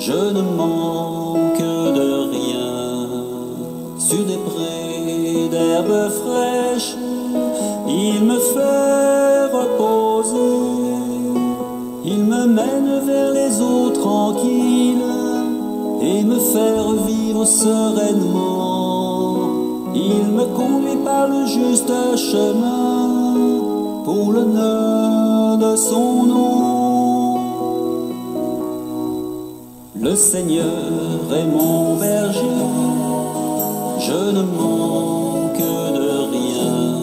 Je ne manque de rien. Sur des prés d'herbes fraîches, il me fait reposer. Il me mène vers les eaux tranquilles et me fait revivre sereinement. Il me conduit par le juste chemin pour l'honneur de son nom. Le Seigneur est mon berger, je ne manque de rien.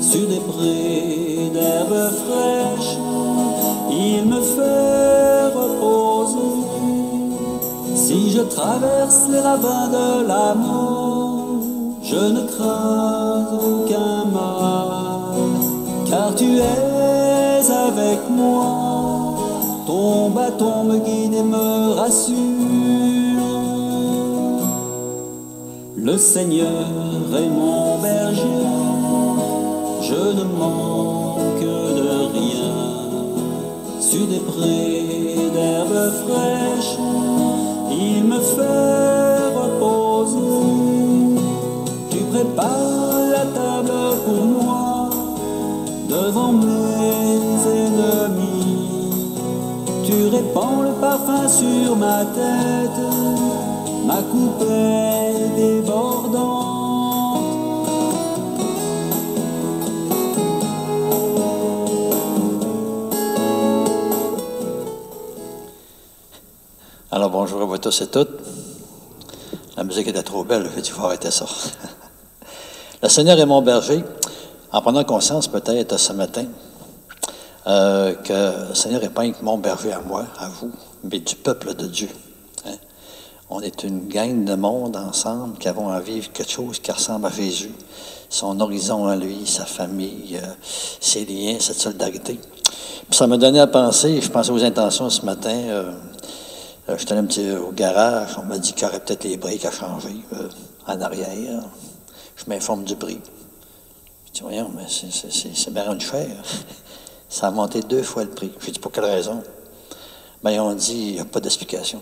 Sur des prés d'herbes fraîches, il me fait reposer. Si je traverse les ravins de la mort, je ne crains aucun mal, car tu es avec moi. Ton bâton me guide et me rassure. Le Seigneur est mon berger, je ne manque de rien. Sur des prés d'herbes fraîches, il me fait reposer. Tu prépares la table pour moi devant mes ennemis. Tu répands le parfum sur ma tête, ma coupe est débordante. Alors bonjour à vous tous et toutes. La musique était trop belle, il faut arrêter ça. Le Seigneur est mon berger. En prenant conscience peut-être ce matin que le Seigneur n'est pas uniquement mon berger à moi, à vous, mais du peuple de Dieu. Hein? On est une gang de monde ensemble qui avons à vivre quelque chose qui ressemble à Jésus, son horizon à lui, sa famille, ses liens, cette solidarité. Puis ça m'a donné à penser, je pensais aux intentions ce matin. Je suis allé un petit au garage, on m'a dit qu'il y aurait peut-être les briques à changer en arrière. Je m'informe du prix. Je dis, voyons, mais c'est bien une chère. Ça a monté 2 fois le prix. J'ai dit, pour quelle raison? Bien, ils ont dit, il n'y a pas d'explication.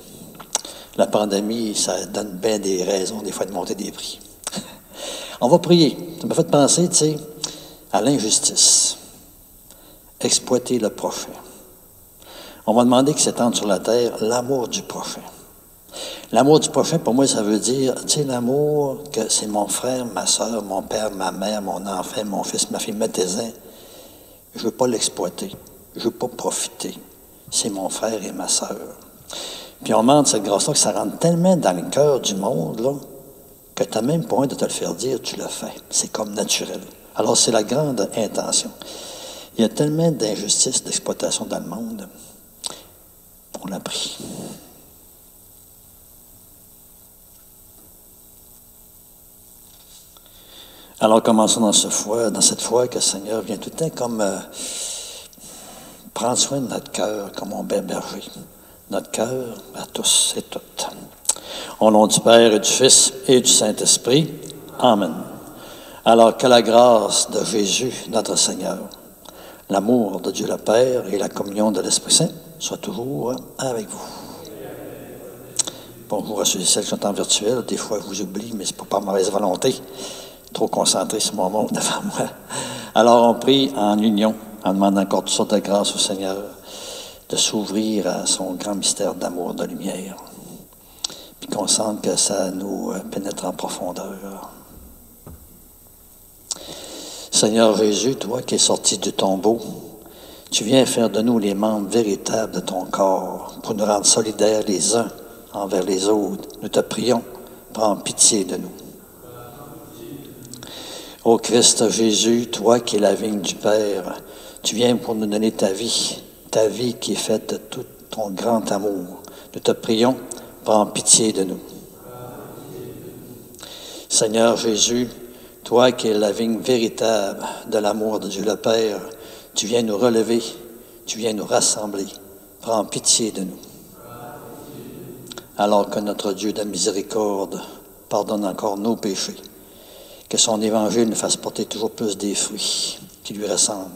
La pandémie, ça donne bien des raisons, des fois, de monter des prix. On va prier. Ça m'a fait penser, tu sais, à l'injustice. Exploiter le prochain. On va demander qu'il s'étende sur la terre l'amour du prochain. L'amour du prochain, pour moi, ça veut dire, tu sais, l'amour que c'est mon frère, ma soeur, mon père, ma mère, mon enfant, mon fils, ma fille, mettez-en. Je ne veux pas l'exploiter. Je ne veux pas profiter. C'est mon frère et ma soeur. Puis on demande cette grâce-là que ça rentre tellement dans le cœur du monde, là, que tu n'as même pas envie de te le faire dire, tu le fais. C'est comme naturel. Alors, c'est la grande intention. Il y a tellement d'injustice, d'exploitation dans le monde. On l'a pris. Alors commençons dans cette foi que le Seigneur vient tout le temps comme prendre soin de notre cœur comme un bon berger. Notre cœur à tous et toutes. Au nom du Père et du Fils et du Saint-Esprit. Amen. Alors que la grâce de Jésus, notre Seigneur, l'amour de Dieu le Père et la communion de l'Esprit Saint soient toujours avec vous. Bonjour à ceux et celles qui sont en virtuel. Des fois, je vous oublie, mais ce n'est pas par mauvaise volonté. Trop concentré sur mon monde devant moi. Alors, on prie en union, en demandant encore toutes sortes de grâces au Seigneur, de s'ouvrir à son grand mystère d'amour, de lumière. Puis qu'on sente que ça nous pénètre en profondeur. Seigneur Jésus, toi qui es sorti du tombeau, tu viens faire de nous les membres véritables de ton corps pour nous rendre solidaires les uns envers les autres. Nous te prions, prends pitié de nous. Ô Christ Jésus, toi qui es la vigne du Père, tu viens pour nous donner ta vie qui est faite de tout ton grand amour. Nous te prions, prends pitié de nous. Seigneur Jésus, toi qui es la vigne véritable de l'amour de Dieu le Père, tu viens nous relever, tu viens nous rassembler. Prends pitié de nous. Alors que notre Dieu de miséricorde pardonne encore nos péchés, que son évangile nous fasse porter toujours plus des fruits qui lui ressemblent,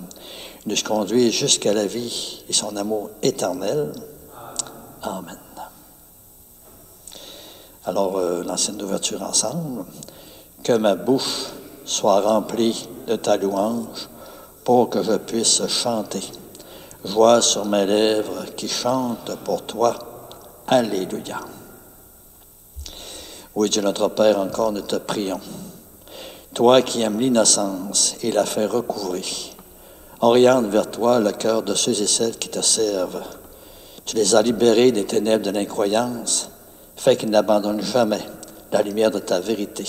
nous conduise jusqu'à la vie et son amour éternel. Amen. Alors, l'ancienne d'ouverture ensemble. Que ma bouche soit remplie de ta louange pour que je puisse chanter. Joie sur mes lèvres qui chantent pour toi. Alléluia. Oui, Dieu notre Père, encore nous te prions. Toi qui aimes l'innocence et la fais recouvrir, oriente vers toi le cœur de ceux et celles qui te servent. Tu les as libérés des ténèbres de l'incroyance, fais qu'ils n'abandonnent jamais la lumière de ta vérité,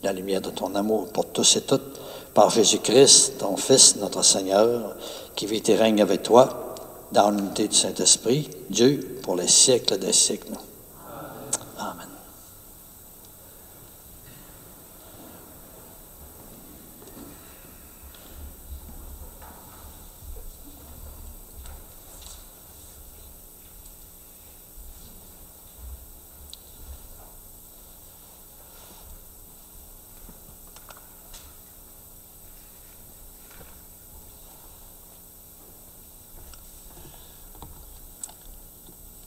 la lumière de ton amour pour tous et toutes, par Jésus-Christ, ton Fils, notre Seigneur, qui vit et règne avec toi, dans l'unité du Saint-Esprit, Dieu, pour les siècles des siècles. Amen.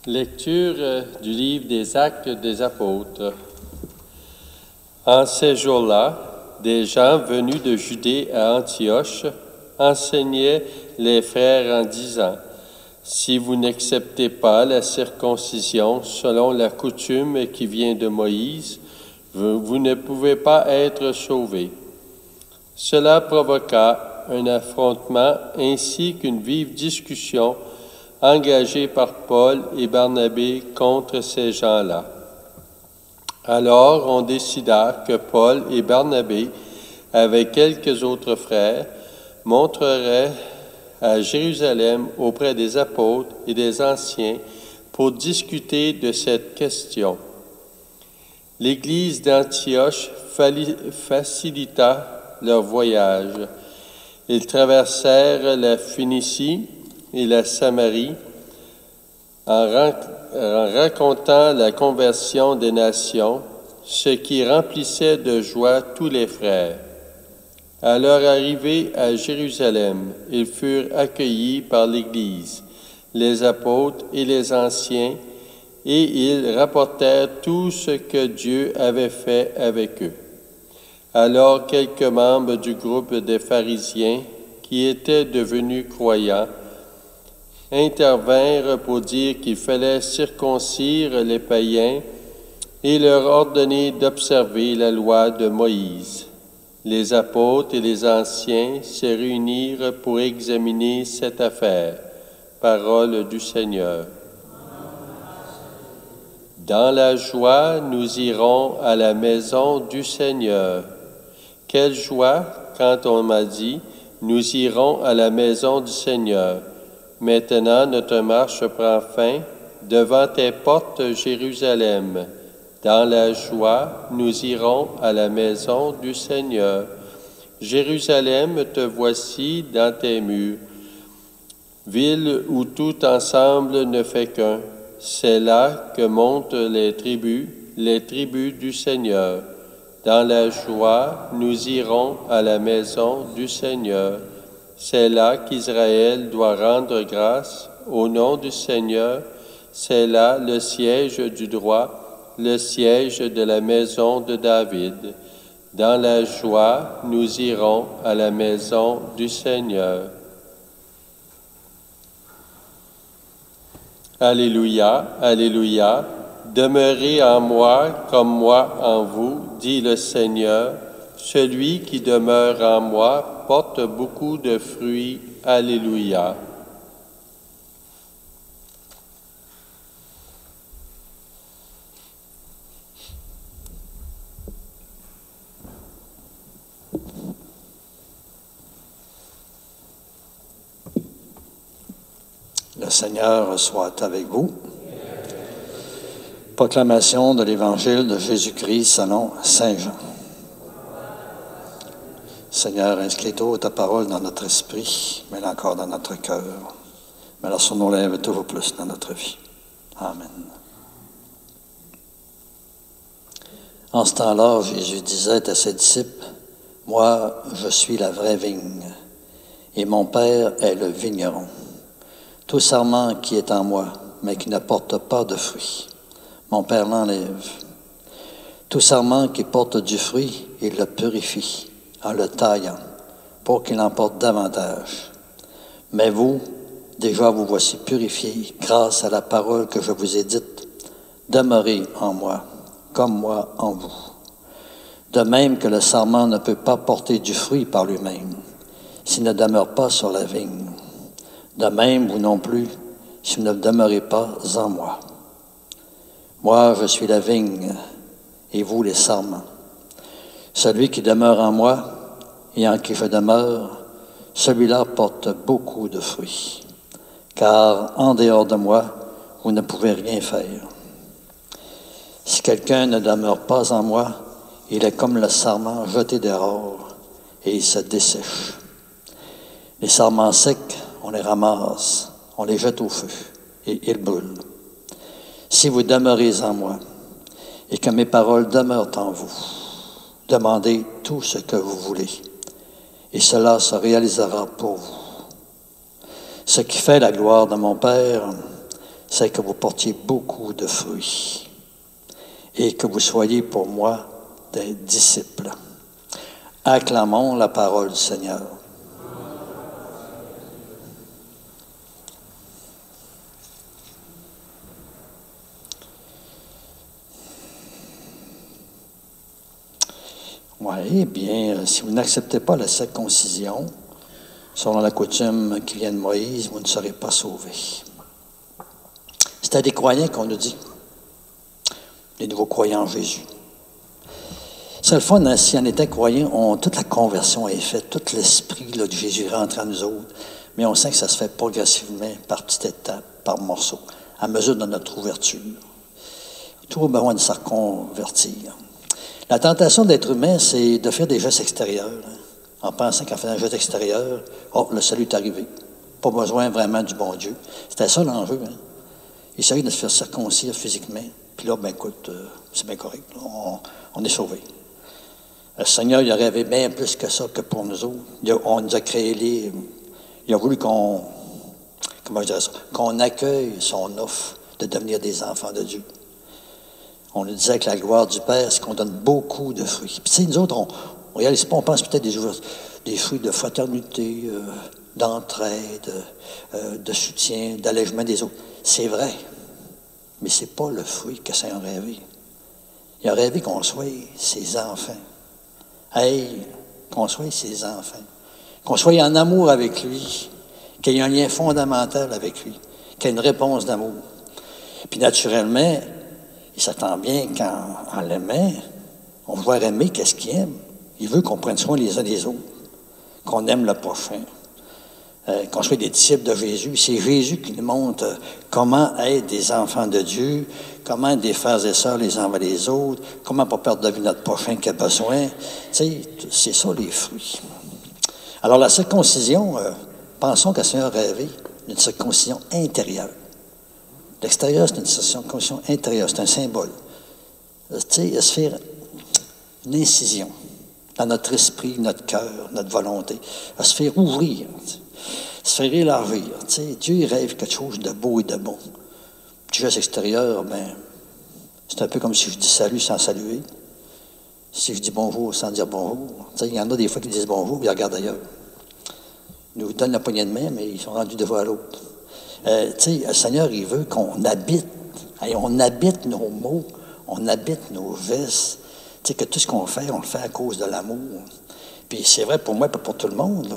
Lecture du livre des Actes des Apôtres. En ces jours-là, des gens venus de Judée à Antioche enseignaient les frères en disant : « Si vous n'acceptez pas la circoncision selon la coutume qui vient de Moïse, vous ne pouvez pas être sauvés. » Cela provoqua un affrontement ainsi qu'une vive discussion engagés par Paul et Barnabé contre ces gens-là. Alors on décida que Paul et Barnabé, avec quelques autres frères, monteraient à Jérusalem auprès des apôtres et des anciens pour discuter de cette question. L'Église d'Antioche facilita leur voyage. Ils traversèrent la Phénicie et la Samarie, en racontant la conversion des nations, ce qui remplissait de joie tous les frères. À leur arrivée à Jérusalem, ils furent accueillis par l'Église, les apôtres et les anciens, et ils rapportèrent tout ce que Dieu avait fait avec eux. Alors quelques membres du groupe des pharisiens, qui étaient devenus croyants, intervinrent pour dire qu'il fallait circoncire les païens et leur ordonner d'observer la loi de Moïse. Les apôtres et les anciens se réunirent pour examiner cette affaire. Parole du Seigneur. Dans la joie, nous irons à la maison du Seigneur. Quelle joie quand on m'a dit, nous irons à la maison du Seigneur. Maintenant, notre marche prend fin devant tes portes, Jérusalem. Dans la joie, nous irons à la maison du Seigneur. Jérusalem, te voici dans tes murs. Ville où tout ensemble ne fait qu'un. C'est là que montent les tribus du Seigneur. Dans la joie, nous irons à la maison du Seigneur. C'est là qu'Israël doit rendre grâce au nom du Seigneur. C'est là le siège du droit, le siège de la maison de David. Dans la joie, nous irons à la maison du Seigneur. Alléluia, alléluia. Demeurez en moi comme moi en vous, dit le Seigneur. Celui qui demeure en moi porte beaucoup de fruits. Alléluia. Le Seigneur soit avec vous. Proclamation de l'Évangile de Jésus-Christ selon Saint Jean. Seigneur, inscris-toi ta parole dans notre esprit, mets-la encore dans notre cœur. Mets-la sur nos lèvres toujours plus dans notre vie. Amen. En ce temps-là, Jésus disait à ses disciples, « Moi, je suis la vraie vigne, et mon Père est le vigneron. Tout sarment qui est en moi, mais qui ne porte pas de fruits, mon Père l'enlève, Tout serment qui porte du fruit, il le purifie en le taillant, pour qu'il en porte davantage. Mais vous, déjà vous voici purifiés grâce à la parole que je vous ai dite. Demeurez en moi, comme moi en vous. De même que le sarment ne peut pas porter du fruit par lui-même, s'il ne demeure pas sur la vigne. De même, vous non plus, si vous ne demeurez pas en moi. Moi, je suis la vigne, et vous les sarments. Celui qui demeure en moi, et en qui je demeure, celui-là porte beaucoup de fruits. Car en dehors de moi, vous ne pouvez rien faire. Si quelqu'un ne demeure pas en moi, il est comme le sarment jeté dehors, et il se dessèche. Les sarments secs, on les ramasse, on les jette au feu, et ils brûlent. Si vous demeurez en moi, et que mes paroles demeurent en vous, demandez tout ce que vous voulez, et cela se réalisera pour vous. Ce qui fait la gloire de mon Père, c'est que vous portiez beaucoup de fruits, et que vous soyez pour moi des disciples. Acclamons la parole du Seigneur. Oui, bien, si vous n'acceptez pas la circoncision, selon la coutume qui vient de Moïse, vous ne serez pas sauvés. C'est à des croyants qu'on nous dit, les nouveaux croyants en Jésus. C'est le fun, hein, si on était croyants, toute la conversion est faite, tout l'esprit là, de Jésus rentre en nous autres, mais on sent que ça se fait progressivement, par petites étapes, par morceaux, à mesure de notre ouverture. Tout besoin de se reconvertir. La tentation d'être humain, c'est de faire des gestes extérieurs, hein, en pensant qu'en faisant un geste extérieur, le salut est arrivé. Pas besoin vraiment du bon Dieu. C'était ça l'enjeu. Hein. Il s'agit de se faire circoncire physiquement. Puis là, ben écoute, c'est bien correct. Là, on est sauvés. Le Seigneur, il a rêvé bien plus que ça que pour nous autres. On nous a créé il a voulu qu'on accueille son offre de devenir des enfants de Dieu. On nous disait que la gloire du Père, c'est qu'on donne beaucoup de fruits. Puis tu sais, nous autres, on réalise pas, on pense peut-être des fruits de fraternité, d'entraide, de soutien, d'allègement des autres. C'est vrai, mais c'est pas le fruit que Saint a rêvé. Il a rêvé qu'on soit ses enfants. Hey, qu'on soit ses enfants. Qu'on soit en amour avec lui, qu'il y ait un lien fondamental avec lui, qu'il y ait une réponse d'amour. Puis naturellement, il s'attend bien qu'en l'aimant, on va voir aimer qu'est-ce qu'il aime. Il veut qu'on prenne soin les uns des autres, qu'on aime le prochain, qu'on soit des disciples de Jésus. C'est Jésus qui nous montre comment être des enfants de Dieu, comment être des frères et sœurs les uns envers les autres, comment pas perdre de vue notre prochain qui a besoin. Tu sais, c'est ça les fruits. Alors la circoncision, pensons qu'elle s'est rêvé d'une circoncision intérieure. L'extérieur, c'est une circoncision intérieure, c'est un symbole. Tu sais, se faire une incision dans notre esprit, notre cœur, notre volonté, à se faire ouvrir, se faire élargir. Tu sais, Dieu il rêve quelque chose de beau et de bon. Du geste extérieur, ben, c'est un peu comme si je dis salut sans saluer. Si je dis bonjour sans dire bonjour. Tu sais, il y en a des fois qui disent bonjour, puis ils regardent ailleurs. Ils nous donnent la poignée de main, mais ils sont rendus devant l'autre. Tu sais, le Seigneur, il veut qu'on habite. On habite nos mots, on habite nos gestes. Tu sais, que tout ce qu'on fait, on le fait à cause de l'amour. Puis c'est vrai pour moi, pas pour tout le monde. Là.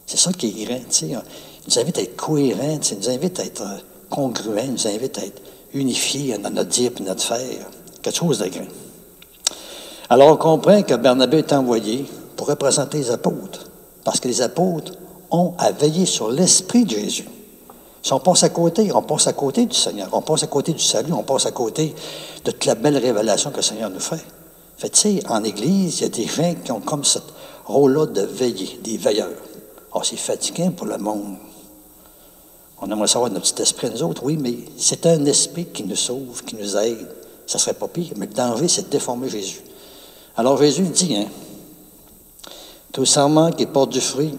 C'est ça qui est grand. Tu sais. Il nous invite à être cohérents, il nous invite à être congruents, il nous invite à être unifiés dans notre dire et notre faire. Quelque chose de grand. Alors on comprend que Barnabé est envoyé pour représenter les apôtres. Parce que les apôtres ont à veiller sur l'esprit de Jésus. Si on passe à côté du Seigneur, on passe à côté du salut, on passe à côté de toute la belle révélation que le Seigneur nous fait. Fait tu sais, en Église, il y a des gens qui ont comme ce rôle-là de veiller, des veilleurs. C'est fatigant pour le monde. On aimerait savoir notre petit esprit, nous autres, oui, mais c'est un esprit qui nous sauve, qui nous aide. Ça serait pas pire, mais le danger, c'est de déformer Jésus. Alors Jésus dit, tout serment qui porte du fruit,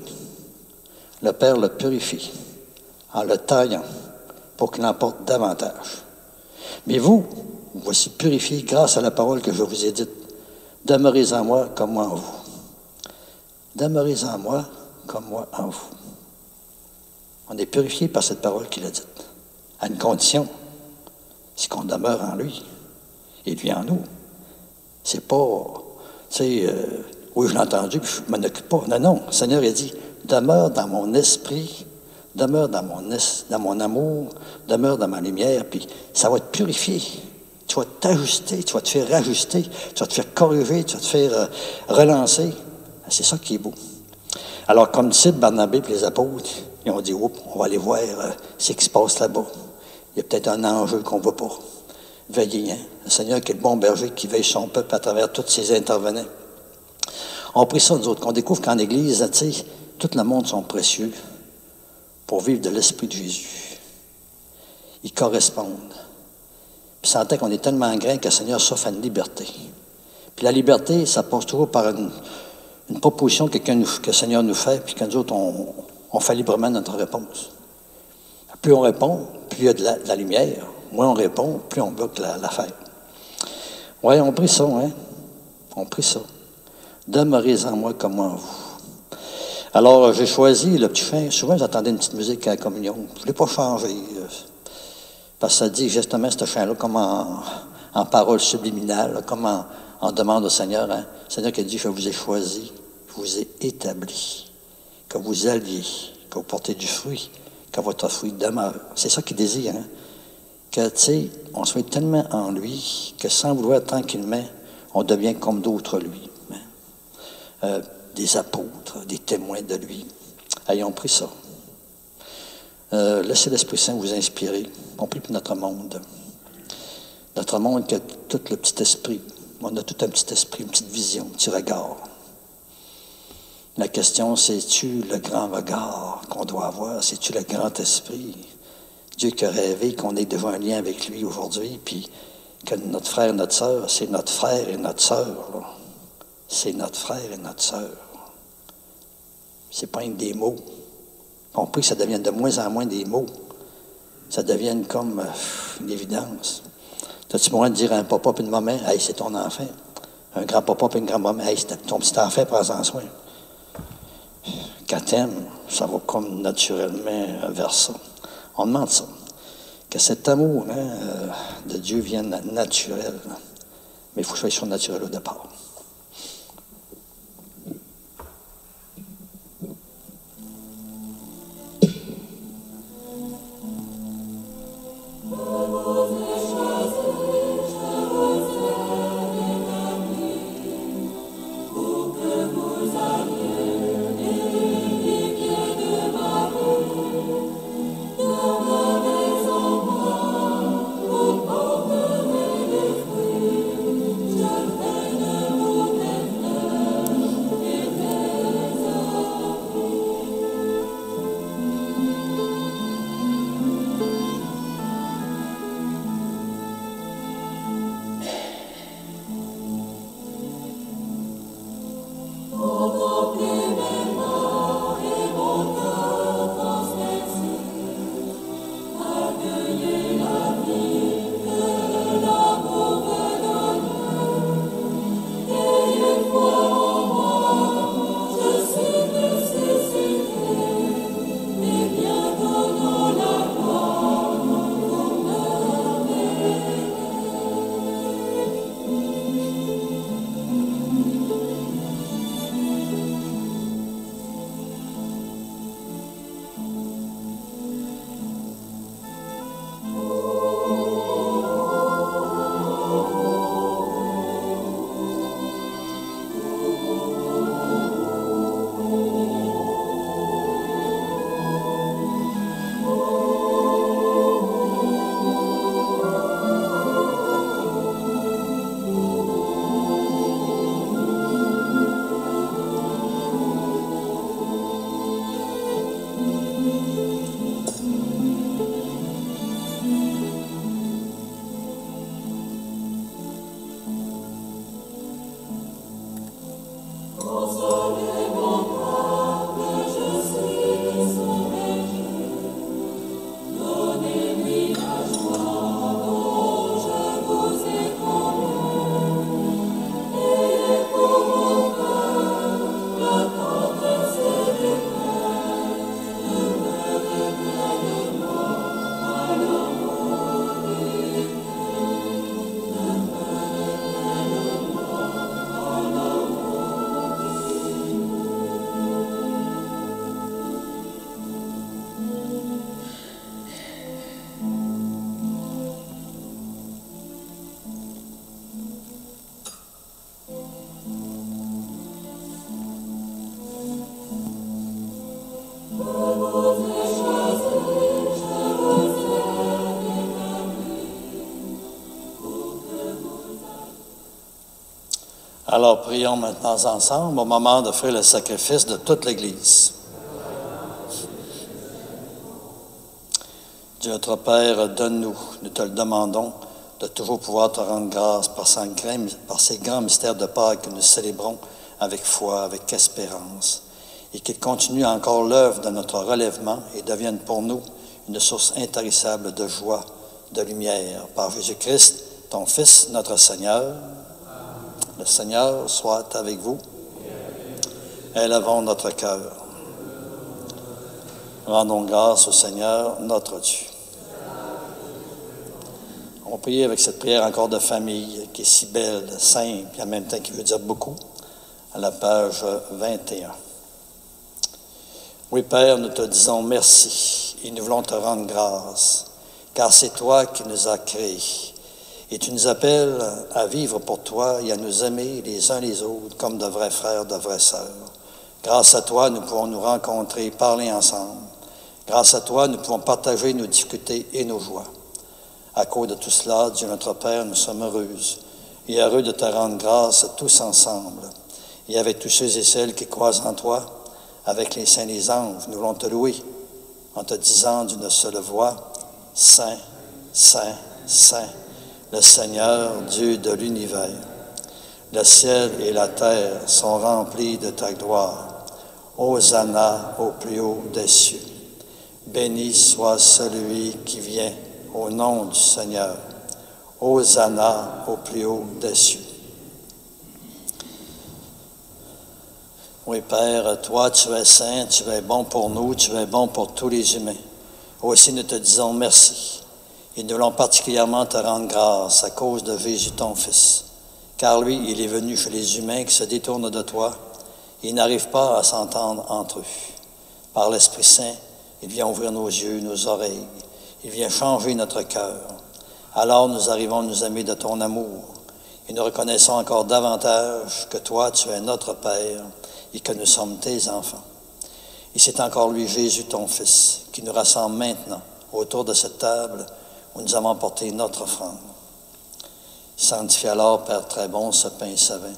le Père le purifie en le taillant pour qu'il en porte davantage. Mais vous voici purifiés grâce à la parole que je vous ai dite. Demeurez en moi comme moi en vous. Demeurez en moi comme moi en vous. On est purifié par cette parole qu'il a dite. À une condition, c'est qu'on demeure en lui et lui en nous. C'est pas, tu sais, oui, je l'ai entendu, puis je ne m'en occupe pas. Non, non, le Seigneur a dit, demeure dans mon esprit, demeure dans mon amour, demeure dans ma lumière, puis ça va te purifier. Tu vas t'ajuster, tu vas te faire rajuster, tu vas te faire corriger, tu vas te faire relancer. C'est ça qui est beau. Alors, comme disciples, Barnabé et les apôtres, ils ont dit, oups, on va aller voir ce qui se passe là-bas. Il y a peut-être un enjeu qu'on ne voit pas. Veillez, hein? Le Seigneur qui est le bon berger, qui veille son peuple à travers tous ses intervenants. On prie ça, nous autres, qu'on découvre qu'en Église, tu sais, tout le monde sont précieux pour vivre de l'Esprit de Jésus. Ils correspondent. Puis sentait qu'on est tellement grand que le Seigneur s'offre à une liberté. Puis la liberté, ça passe toujours par une proposition que le Seigneur nous fait, puis que nous autres, on fait librement notre réponse. Plus on répond, plus il y a de la lumière. Moins on répond, plus on bloque l'affaire. Oui, on prie ça, hein? On prie ça. Demeurez en moi comme moi en vous. Alors, j'ai choisi le petit fin. Souvent, j'entendais une petite musique à la communion. Je ne l'ai pas changé. Parce que ça dit justement ce chant-là comme en parole subliminale, comme en demande au Seigneur. Hein? Le Seigneur qui a dit, je vous ai choisi, je vous ai établi, que vous alliez, que vous portez du fruit, que votre fruit demeure. C'est ça qu'il désire, hein? Que, tu sais, on soit tellement en lui que sans vouloir tranquillement, on devient comme d'autres lui. Hein? Des apôtres, des témoins de lui. Ayons pris ça. Laissez l'Esprit Saint vous inspirer. On prie pour notre monde. Notre monde qui a tout le petit esprit. On a tout un petit esprit, une petite vision, un petit regard. La question, c'est-tu le grand regard qu'on doit avoir? C'est-tu le grand esprit? Dieu qui a rêvé qu'on ait devant un lien avec lui aujourd'hui, puis que notre frère et notre sœur, c'est notre frère et notre sœur. Là. C'est notre frère et notre sœur. C'est pas une des mots. On prie que ça devienne de moins en moins des mots. Ça devienne comme une évidence. T'as-tu besoin de dire à un papa et une maman, « Hey, c'est ton enfant. » Un grand-papa et une grand-maman, « Hey, c'est ton petit enfant, prends-en soin. » Quand t'aimes, ça va comme naturellement vers ça. On demande ça. Que cet amour de Dieu vienne naturel. Mais il faut que ce soit surnaturel au départ. Thank you. Alors prions maintenant ensemble au moment d'offrir le sacrifice de toute l'Église. Dieu notre Père, donne-nous, nous te le demandons, de toujours pouvoir te rendre grâce par ces grands mystères de Pâques que nous célébrons avec foi, avec espérance, et qu'ils continuent encore l'œuvre de notre relèvement et deviennent pour nous une source intarissable de joie, de lumière. Par Jésus-Christ, ton Fils, notre Seigneur. Le Seigneur soit avec vous. Élevons notre cœur. Rendons grâce au Seigneur, notre Dieu. On va prier avec cette prière encore de famille qui est si belle, simple, et en même temps qui veut dire beaucoup, à la page 21. Oui, Père, nous te disons merci et nous voulons te rendre grâce, car c'est toi qui nous as créés. Et tu nous appelles à vivre pour toi et à nous aimer les uns les autres comme de vrais frères, de vraies sœurs. Grâce à toi, nous pouvons nous rencontrer, parler ensemble. Grâce à toi, nous pouvons partager nos difficultés et nos joies. À cause de tout cela, Dieu notre Père, nous sommes heureuses et heureux de te rendre grâce tous ensemble. Et avec tous ceux et celles qui croient en toi, avec les saints et les anges, nous voulons te louer en te disant d'une seule voix, Saint, Saint, Saint, le Seigneur, Dieu de l'univers. Le ciel et la terre sont remplis de ta gloire. Hosanna au plus haut des cieux. Béni soit celui qui vient au nom du Seigneur. Hosanna au plus haut des cieux. Oui, Père, toi, tu es saint, tu es bon pour nous, tu es bon pour tous les humains. Aussi, nous te disons merci. Et nous voulons particulièrement te rendre grâce à cause de Jésus, ton Fils. Car lui, il est venu chez les humains qui se détournent de toi. Ils n'arrivent pas à s'entendre entre eux. Par l'Esprit Saint, il vient ouvrir nos yeux, nos oreilles. Il vient changer notre cœur. Alors nous arrivons à nous aimer de ton amour. Et nous reconnaissons encore davantage que toi, tu es notre Père et que nous sommes tes enfants. Et c'est encore lui, Jésus, ton Fils, qui nous rassemble maintenant autour de cette table où nous avons porté notre offrande. Sanctifie alors, Père très bon, ce pain et ce vin,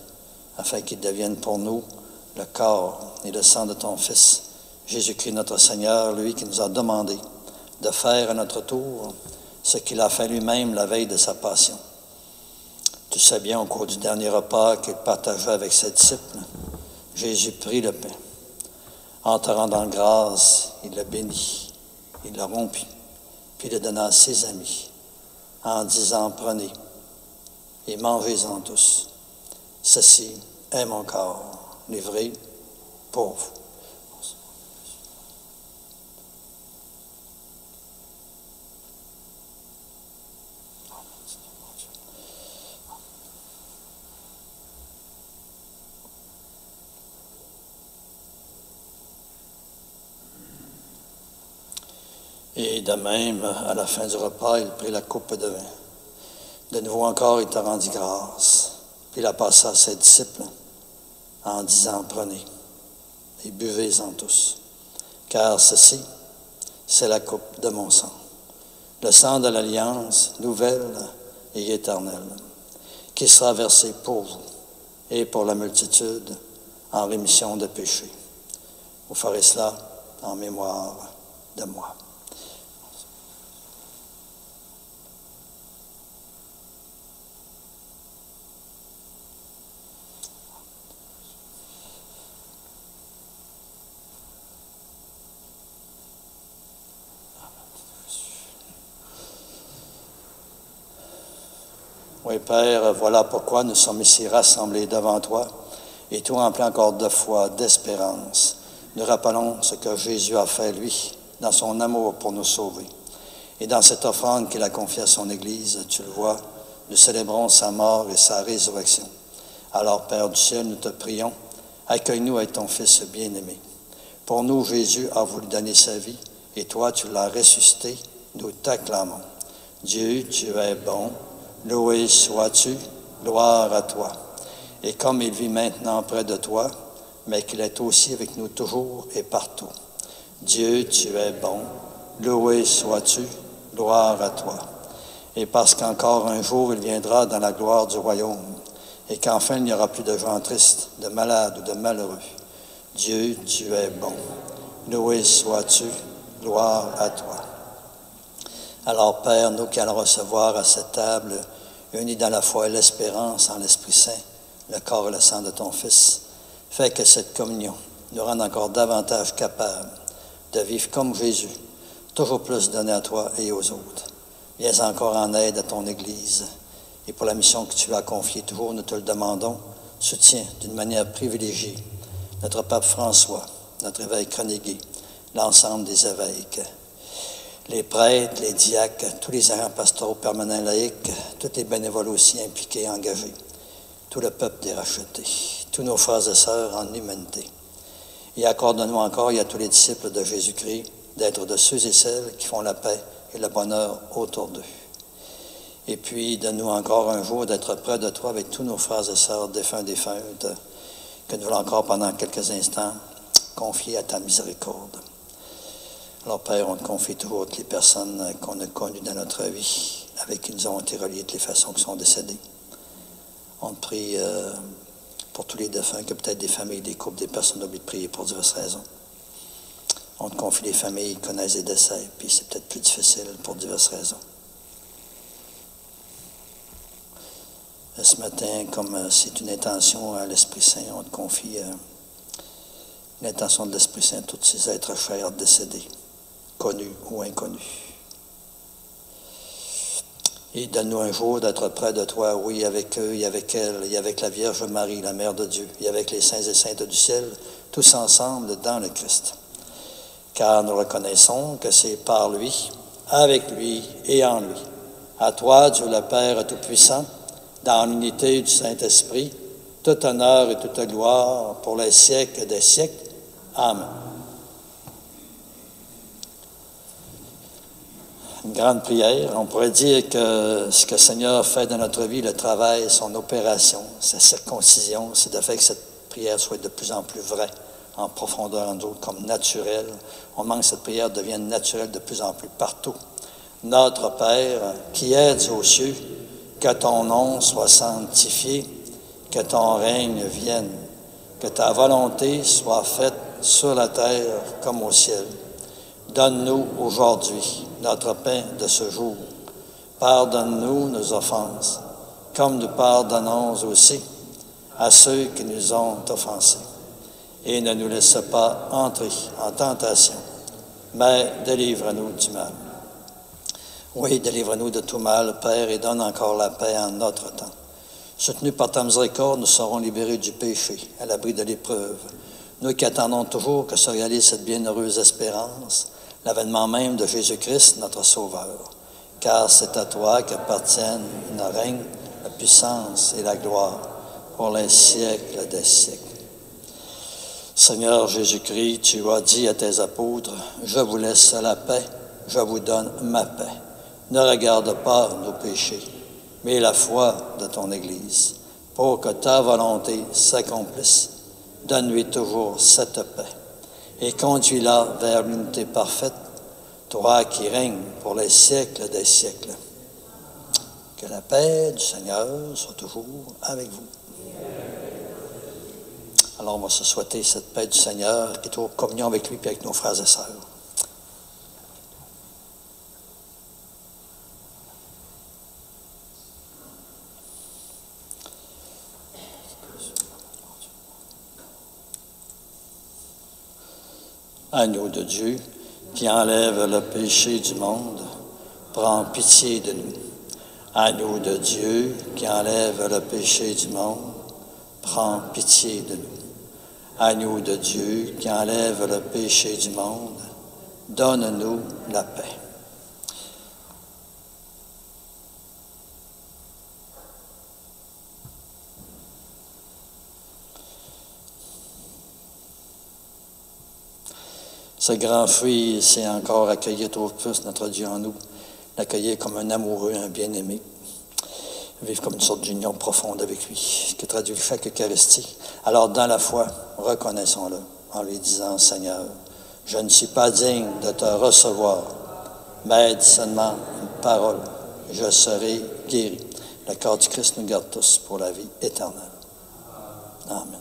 afin qu'il devienne pour nous le corps et le sang de ton Fils, Jésus-Christ notre Seigneur, lui qui nous a demandé de faire à notre tour ce qu'il a fait lui-même la veille de sa passion. Tu sais bien, au cours du dernier repas qu'il partagea avec ses disciples, Jésus prit le pain. En te rendant grâce, il le bénit, il le rompit, puis le donna à ses amis, en disant, prenez et mangez-en tous. Ceci est mon corps, livré pour vous. Et de même, à la fin du repas, il prit la coupe de vin. De nouveau encore, il te rendit grâce. Puis il la passa à ses disciples en disant, prenez et buvez-en tous. Car ceci, c'est la coupe de mon sang. Le sang de l'alliance nouvelle et éternelle, qui sera versé pour vous et pour la multitude en rémission de péchés. Vous ferez cela en mémoire de moi. Oui, Père, voilà pourquoi nous sommes ici rassemblés devant toi, et tout rempli encore de foi, d'espérance. Nous rappelons ce que Jésus a fait, lui, dans son amour pour nous sauver. Et dans cette offrande qu'il a confiée à son Église, tu le vois, nous célébrons sa mort et sa résurrection. Alors, Père du ciel, nous te prions, accueille-nous avec ton Fils bien-aimé. Pour nous, Jésus a voulu donner sa vie, et toi, tu l'as ressuscité, nous t'acclamons. Dieu, tu es bon. Loué sois-tu, gloire à toi. Et comme il vit maintenant près de toi, mais qu'il est aussi avec nous toujours et partout. Dieu, tu es bon, loué sois-tu, gloire à toi. Et parce qu'encore un jour il viendra dans la gloire du royaume, et qu'enfin il n'y aura plus de gens tristes, de malades ou de malheureux. Dieu, tu es bon. Loué sois-tu, gloire à toi. Alors, Père, nous qui allons recevoir à cette table, unis dans la foi et l'espérance en l'Esprit Saint, le corps et le sang de ton Fils, fais que cette communion nous rende encore davantage capables de vivre comme Jésus, toujours plus donné à toi et aux autres. Viens encore en aide à ton Église. Et pour la mission que tu as confiée, toujours nous te le demandons, soutiens d'une manière privilégiée notre pape François, notre évêque Renégué, l'ensemble des évêques, les prêtres, les diacres, tous les agents pastoraux permanents laïcs, tous les bénévoles aussi impliqués et engagés, tout le peuple des rachetés, tous nos frères et sœurs en humanité. Et accorde-nous encore et à tous les disciples de Jésus-Christ d'être de ceux et celles qui font la paix et le bonheur autour d'eux. Et puis, donne-nous encore un jour d'être près de toi avec tous nos frères et sœurs défunts, défuntes, que nous voulons encore pendant quelques instants confier à ta miséricorde. Alors, Père, on te confie toujours toutes les personnes qu'on a connues dans notre vie, avec qui nous avons été reliés de les façons qui sont décédées. On te prie pour tous les défunts, que peut-être des familles, des couples, des personnes oublient de prier pour diverses raisons. On te confie les familles qui connaissent des décès, puis c'est peut-être plus difficile pour diverses raisons. Ce matin, comme c'est une intention à l'Esprit Saint, on te confie l'intention de l'Esprit Saint à tous ces êtres chers décédés, connus ou inconnus. Et donne-nous un jour d'être près de toi, oui, avec eux, et avec elle, et avec la Vierge Marie, la Mère de Dieu, et avec les saints et saintes du ciel, tous ensemble dans le Christ. Car nous reconnaissons que c'est par lui, avec lui et en lui. À toi, Dieu le Père Tout-Puissant, dans l'unité du Saint-Esprit, tout honneur et toute gloire pour les siècles des siècles. Amen. Une grande prière. On pourrait dire que ce que le Seigneur fait dans notre vie, le travail, son opération, sa circoncision, c'est de faire que cette prière soit de plus en plus vraie, en profondeur en nous, comme naturelle. On demande que cette prière devienne naturelle de plus en plus partout. Notre Père, qui es aux cieux, que ton nom soit sanctifié, que ton règne vienne, que ta volonté soit faite sur la terre comme au ciel. Donne-nous aujourd'hui notre pain de ce jour. Pardonne-nous nos offenses, comme nous pardonnons aussi à ceux qui nous ont offensés. Et ne nous laisse pas entrer en tentation, mais délivre-nous du mal. Oui, délivre-nous de tout mal, Père, et donne encore la paix en notre temps. Soutenus par ta miséricorde, nous serons libérés du péché, à l'abri de l'épreuve. Nous qui attendons toujours que se réalise cette bienheureuse espérance, l'avènement même de Jésus-Christ, notre Sauveur. Car c'est à toi qu'appartiennent le règne, la puissance et la gloire pour les siècles des siècles. Seigneur Jésus-Christ, tu as dit à tes apôtres, « Je vous laisse la paix, je vous donne ma paix. Ne regarde pas nos péchés, mais la foi de ton Église, pour que ta volonté s'accomplisse. Donne-lui toujours cette paix et conduis-la vers l'unité parfaite, toi qui règnes pour les siècles des siècles. » Que la paix du Seigneur soit toujours avec vous. Alors, on va se souhaiter cette paix du Seigneur et toujours communion avec lui et avec nos frères et sœurs. Agneau de Dieu, qui enlève le péché du monde, prends pitié de nous. Agneau de Dieu, qui enlève le péché du monde, prends pitié de nous. Agneau de Dieu, qui enlève le péché du monde, donne-nous la paix. Ce grand fruit, c'est encore accueillir toujours plus notre Dieu en nous, l'accueillir comme un amoureux, un bien-aimé, vivre comme une sorte d'union profonde avec lui, ce qui traduit chaque Eucharistie. Alors, dans la foi, reconnaissons-le en lui disant, « Seigneur, je ne suis pas digne de te recevoir, mais dis seulement une parole, je serai guéri. » Le corps du Christ nous garde tous pour la vie éternelle. Amen.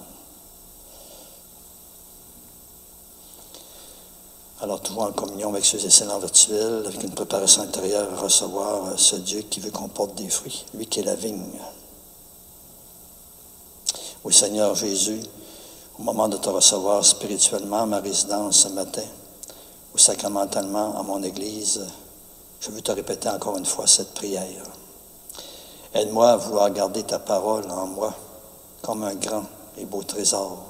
Alors, toujours en communion avec ceux et celles en virtuel, avec une préparation intérieure à recevoir ce Dieu qui veut qu'on porte des fruits, lui qui est la vigne. Oui, Seigneur Jésus, au moment de te recevoir spirituellement à ma résidence ce matin, ou sacramentalement à mon Église, je veux te répéter encore une fois cette prière. Aide-moi à vouloir garder ta parole en moi comme un grand et beau trésor.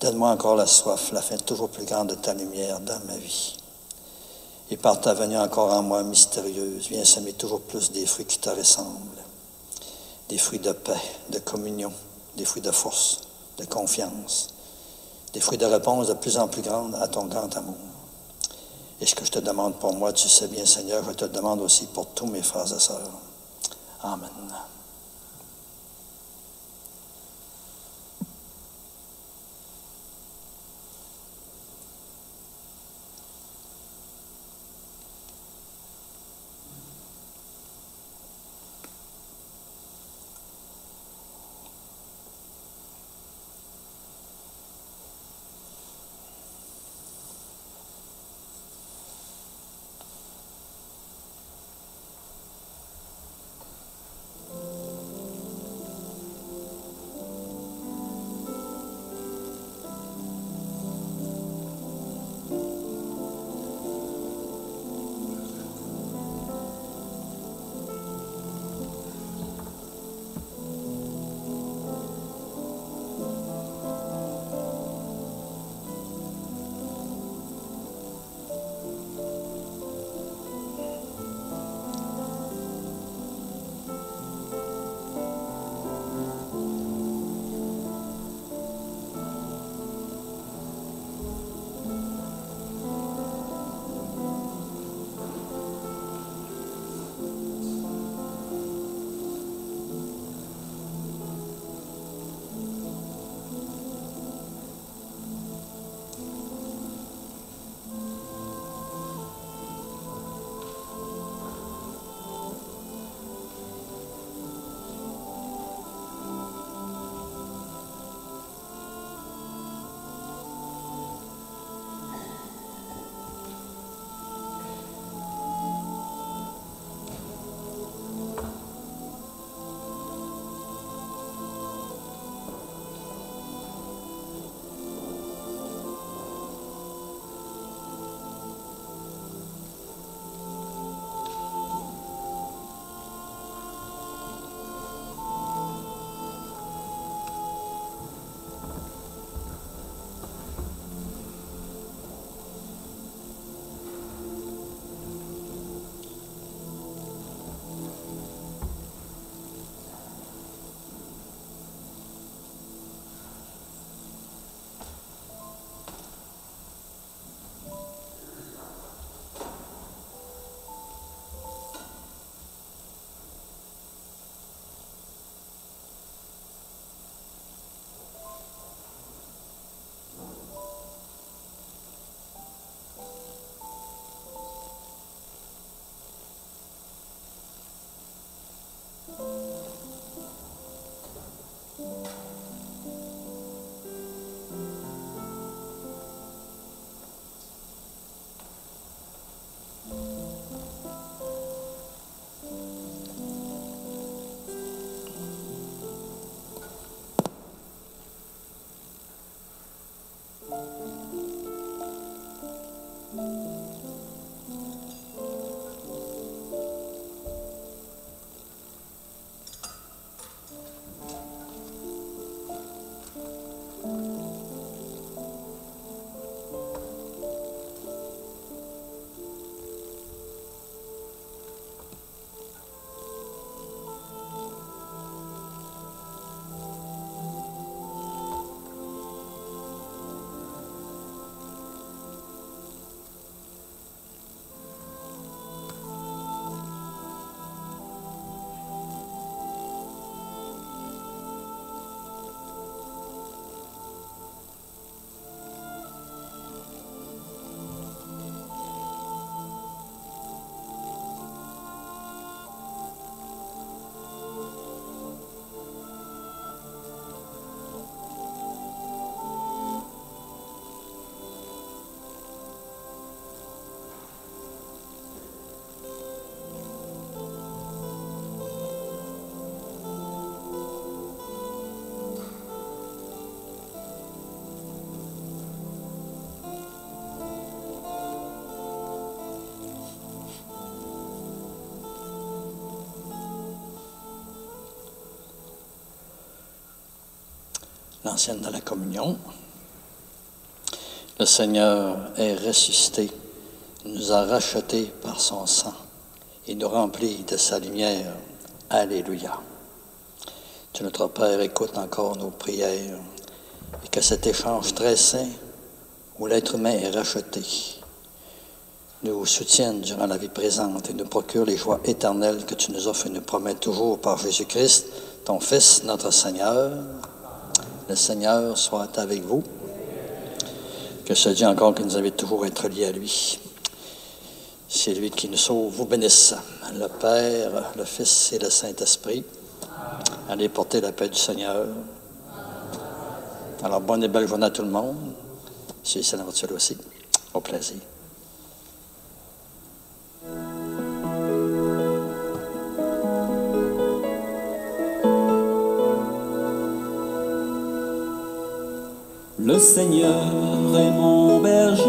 Donne-moi encore la soif, la faim toujours plus grande de ta lumière dans ma vie. Et par ta venue encore en moi mystérieuse, viens semer toujours plus des fruits qui te ressemblent. Des fruits de paix, de communion, des fruits de force, de confiance, des fruits de réponse de plus en plus grande à ton grand amour. Et ce que je te demande pour moi, tu sais bien, Seigneur, je te demande aussi pour tous mes frères et sœurs. Amen. l'ancienne de la communion. Le Seigneur est ressuscité, il nous a rachetés par son sang. Il nous remplit de sa lumière. Alléluia. Tu, notre Père, écoute encore nos prières et que cet échange très saint où l'être humain est racheté nous soutienne durant la vie présente et nous procure les joies éternelles que tu nous offres et nous promets toujours par Jésus-Christ, ton Fils, notre Seigneur. Le Seigneur soit avec vous. Que ce Dieu encore qui nous invite toujours à être liés à lui. C'est lui qui nous sauve, vous bénisse. Le Père, le Fils et le Saint-Esprit. Allez porter la paix du Seigneur. Alors, bonne et belle journée à tout le monde. C'est ici dans votre ciel aussi. Au plaisir. Le Seigneur est mon berger,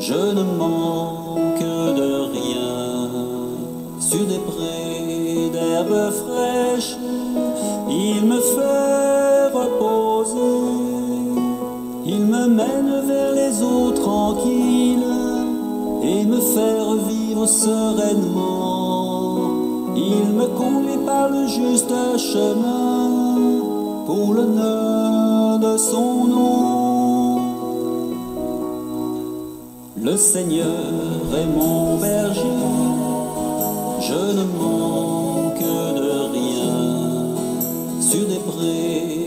je ne manque de rien. Sur des prés d'herbes fraîches, il me fait reposer. Il me mène vers les eaux tranquilles et me fait revivre sereinement. Il me conduit par le juste chemin pour l'honneur de son nom. Le Seigneur est mon berger, je ne manque de rien. Sur des prés